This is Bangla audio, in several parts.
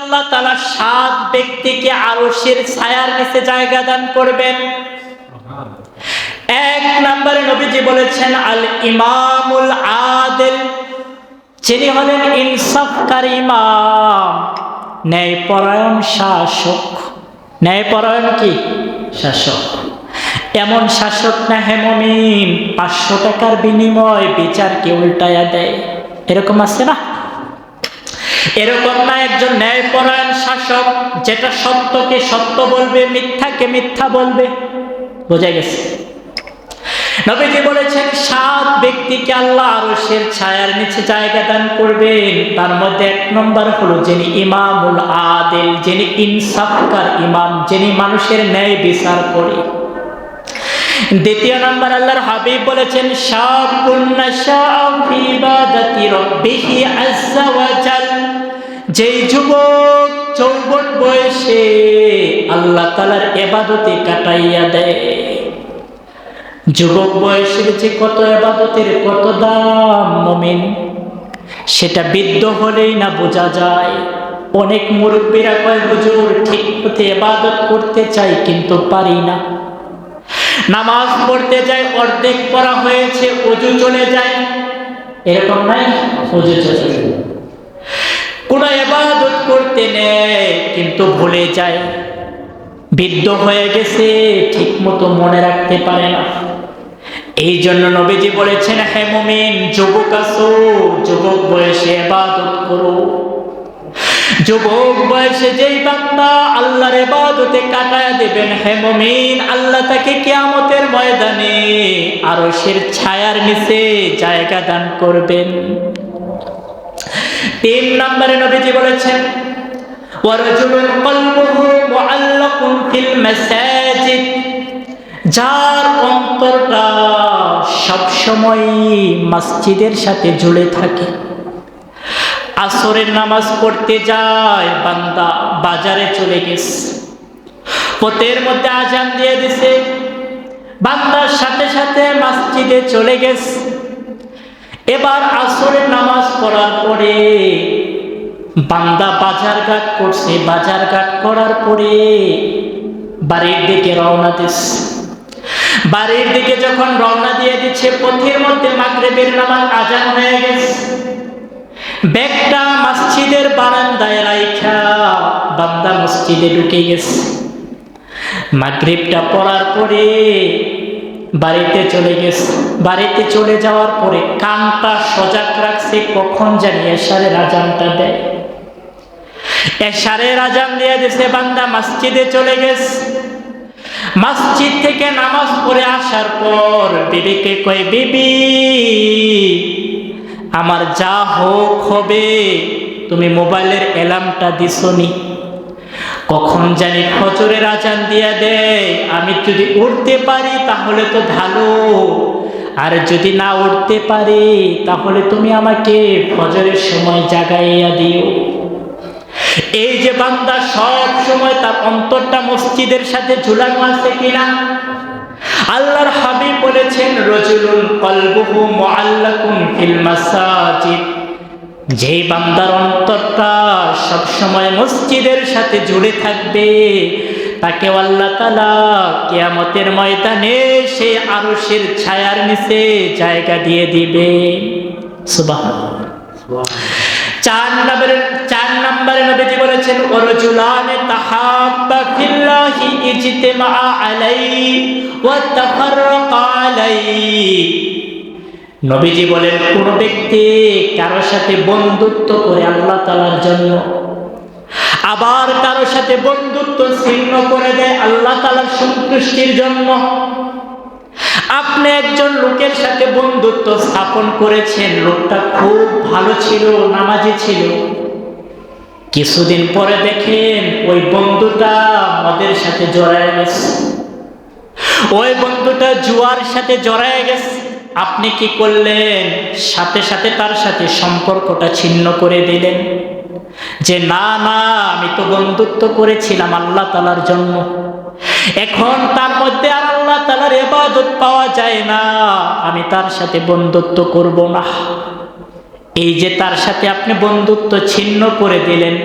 আল্লাহ তাআলা 7 ব্যক্তিকে আরশের ছায়ার নিচে জায়গা দান করবেন। এক নম্বরে নবীজি বলেছেন আল ইমামুল আদিল, যিনি হলেন ইনসাফকারী ইমাম, ন্যায়পরায়ণ শাসক। ন্যায়পরায়ণ কি? শাসক। এমন শাসক না হে মুমিন 500 টাকার বিনিময়ে বিচারকে উল্টায়া দেয়, এরকম আছে না? এরকম না, একজন ন্যায়পরায়ণ শাসক, যেটা সত্যকে সত্য বলবে, মিথ্যাকে মিথ্যা বলবে। বোঝা গেছে? নবীজি বলেছেন 7 ব্যক্তিকে আল্লাহ আরশের ছায়ার নিচে জায়গা দান করবেন। তার মধ্যে 1 নম্বর হলো যিনি ইমামুল আদিল, যিনি ইনসাফকার ইমাম, যিনি মানুষের ন্যায় বিচার করে। দ্বিতীয় নম্বর আল্লাহর হাবিব বলেছেন শাবুন নাশাআ ফি ইবাদাতি রাব্বিহি আযজা ওয়া জাল, যেই যুবক যৌবন বয়সে আল্লাহ তাআলার ইবাদতে কাটাইয়া দেয়। যুবক বয়সের যে কত ইবাদতের কত দাম মুমিন, সেটা বৃদ্ধ হলেই না বোঝা যায়। অনেক মুরব্বীরা কয় হুজুর ঠিক মতো ইবাদত করতে চাই কিন্তু পারি না। নামাজ পড়তে যাই, অর্ধেক পড়া হয়েছে, ওযু চলে যায়। এরকম নাই? ওযু চলে যায়। কোন ইবাদত করতে নেয় কিন্তু ভুলে যায়। বৃদ্ধ হয়ে গেছে, ঠিক মতো মনে রাখতে পারে না। এই জন্য নবীজি বলেছেন হে মুমিন, যুবক আছো, যুবক বয়সে ইবাদত করো। যুবক বয়সে যেই বান্দা আল্লাহর ইবাদতে কাটায় দিবেন, হে মুমিন, আল্লাহ তাকে কিয়ামতের ময়দানে আরশের ছায়ার নিচে জায়গা দান করবেন। 3 নম্বরে নবীজি বলেছেন ওয়ারাজুলুন কলবুহু মুআল্লাকুন ফিল মাসাজিদ, যার অন্তরটা সবসময় মসজিদের সাথে জুড়ে থাকে। আসরের নামাজ পড়তে যায়, বান্দা বাজারে চলে গেছে, পথের মধ্যে আজান দিয়ে দিছে, বান্দার সাথে সাথে মসজিদে চলে গেছে। এবার আসরের নামাজ পড়ার পরে বান্দা বাজারঘাট করছে, বাজারঘাট করার পরে বাড়ির দিকে রওনা দিচ্ছে। বাড়ির দিকে যখন রওনা দিয়ে দিচ্ছে, পথের মধ্যে মাগরিবের নামাজ আজান হয়ে গেছে। ব্যাগটা মসজিদের বারান্দায় রাইখা বান্দা মসজিদে ঢুকে গেছে। মাগরিবটা পড়ার পরে বাড়িতে চলে গেছে। বাড়িতে চলে যাওয়ার পরে কানটা সজাগ রাখছে, কখন জানি এশারের আজানটা দেয়। এশারের আজান দিয়ে দিছে, বান্দা মসজিদে চলে গেছে। মসজিদ থেকে নামাজ পড়ে আসার পর বিবিকে কয়, বিবি আমার যা হোক হবে, তুমি মোবাইলের অ্যালার্মটা দিছনি, কখন জানি ফজরের আজান দিয়া দেয়, আমি যদি উঠতে পারি তাহলে তো ভালো, আর যদি না উঠতে পারি তাহলে তুমি আমাকে ফজরের সময় জাগাইয়া দিও। এই যে বান্দা সব সময় তার অন্তরটা মসজিদের সাথে ঝুলানো আছে কিনা? আল্লাহর হাবিব বলেছেন রাজুলুন কলবুহু মুআল্লাকুন ফিল মাসাজিদ, যে বান্দার অন্তরটা সব সময় মসজিদের সাথে জুড়ে থাকবে, তাকে আল্লাহ তাআলা কিয়ামতের ময়দানে সে আরশের ছায়ার নিচে জায়গা দিয়ে দিবে। সুবহানাল্লাহ। 4 নম্বরে নবীজি বলেছেন ওয়ারাজুলানে তাহাব্বা ফিল্লাহি ইজতিমা আলাইহি ওয়া তাফাররাকা আলাইহি। নবীজি বলেন কোন ব্যক্তি কারোর সাথে বন্ধুত্ব করে আল্লাহ তাআলার জন্য, আবার কারোর সাথে বন্ধুত্ব ছিন্ন করে দেয় আল্লাহ তাআলার সন্তুষ্টির জন্য। আপনি একজন লোকের সাথে বন্ধুত্ব স্থাপন করেছেন, লোকটা খুব ভালো ছিল, নামাজি ছিল, কিছুদিন পরে দেখেন ওই বন্ধুটা মদের সাথে জড়ায় গেছে, ওই বন্ধুটা জুয়ার সাথে জড়ায় গেছে। আপনি কি করলেন? সাথে সাথে তার সাথে সম্পর্কটা ছিন্ন করে দিলেন, যে না না, আমি তো বন্ধুত্ব করেছিলাম আল্লাহ তাআলার জন্য, এখন তার মধ্যে আর আল্লাহ তাআলার ইবাদত পাওয়া যায় না, আমি তার সাথে বন্ধুত্ব করব না। এই যে তার সাথে আপনি বন্ধুত্ব ছিন্ন করে দিলেন,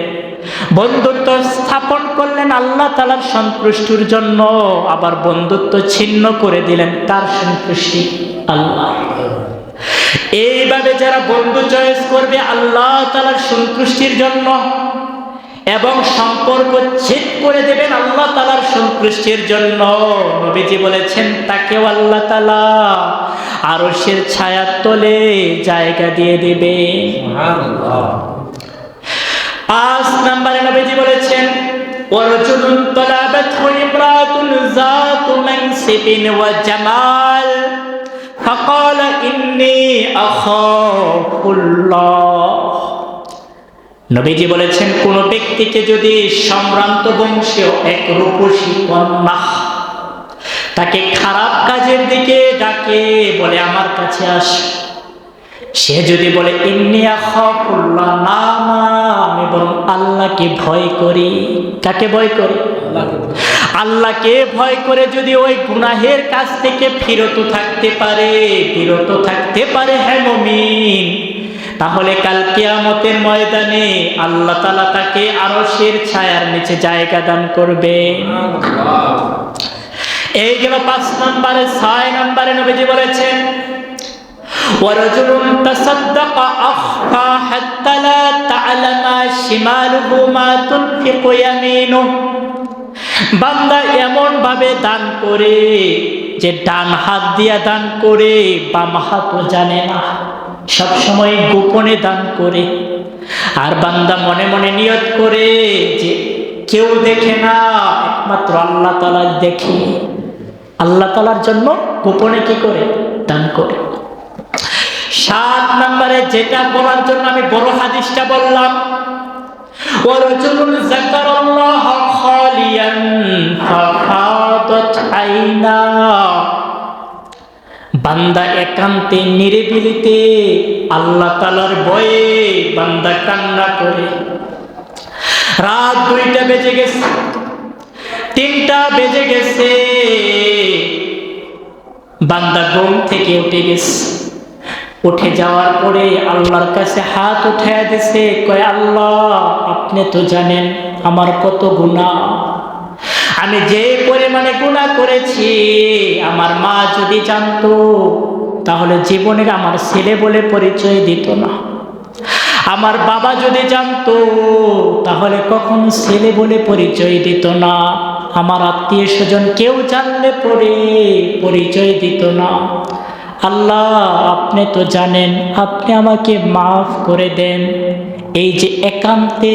বন্ধুত্ব স্থাপন করলেন আল্লাহ তাআলার সন্তুষ্টির জন্য, আবার বন্ধুত্ব ছিন্ন করে দিলেন কার সন্তুষ্টি? আল্লাহ। এইভাবে যারা বন্ধু চয়েস করবে আল্লাহ তাআলার সন্তুষ্টির জন্য এবং সম্পর্ক ছেদ করে দেবেন আল্লাহ তাআলার সন্তুষ্টির জন্য, নবীজি বলেছেন তাকেও আল্লাহ তাআলা আরশের ছায়ার তলে জায়গা দিয়ে দেবে। সুবহানাল্লাহ। 5 নম্বরে নবীজি বলেছেন ওয়ারাজুলুন তালাবাতহু ইমরাতুন যাতু মানসিবিন ওয়া জামাল ফাকালা ইন্নী আখাফুল্লাহ। নবীজি বলেছেন কোন ব্যক্তিকে যদি সম্ভ্রান্ত বংশীয় এক রূপসী কন্যা তাকে খারাপ কাজের দিকে ডাকে, বলে আমার কাছে আস, সে যদি বলে ইন্নী আখাফুল্লাহ, না আমি বরং আল্লাহকে ভয় করি। কাকে ভয় করি? আল্লাহকে ভয় করে যদি ওই গুনাহের কাজ থেকে বিরত থাকতে পারে হে মুমিন, তাহলে কাল কিয়ামতের ময়দানে আল্লাহ তাআলা তাকে আরশের ছায়ার নিচে জায়গা দান করবে। এই গেল 5 নম্বরে। 6 নম্বরে নবীজি বলেছেন ওয়ারাজুলুন তাসাদ্দাকা আখফা হাত্তা লা তা'লামা শিমালুহু মা তুনফিকু ইয়ামিনুহু। বান্দা এমন ভাবে দান করে যে ডান হাত দিয়া দান করে বাম হাতও জানে না, সব সময় গোপনে দান করে। আর বান্দা মনে মনে নিয়ত করে যে কেউ দেখে না, একমাত্র আল্লাহ তাআলা দেখে, আল্লাহ তাআলার জন্য গোপনে কি করে? দান করে। 7 নম্বরে যেটা বলার জন্য আমি বড় হাদিসটা বললাম, ওয়ারাজুলুন যাকারাল্লাহ খালিয়ান ফাফাদাত আইনা। বান্দা একান্তে নিরিবিলিতে আল্লাহ তাআলার ভয়ে বান্দা কান্না করে। রাত 2টা বেজে গেছে, 3টা বেজে গেছে, বান্দা ঘুম থেকে উঠে গেছে। উঠে যাওয়ার পরে আল্লাহর কাছে হাত উঠায় দিছে, কয় আল্লাহ আপনি তো জানেন আমার কত গুনাহ, আমি যে পরিমাণে গুনাহ করেছি আমার মা যদি জানতো তাহলে জীবনের আমার ছেলে বলে পরিচয় দিত না, আমার বাবা যদি জানতো তাহলে কখনো ছেলে বলে পরিচয় দিত না, আমার আত্মীয় স্বজন কেউ জানলে পরে পরিচয় দিত না। আল্লাহ আপনি তো জানেন, আপনি আমাকে মাফ করে দেন। এই যে একান্তে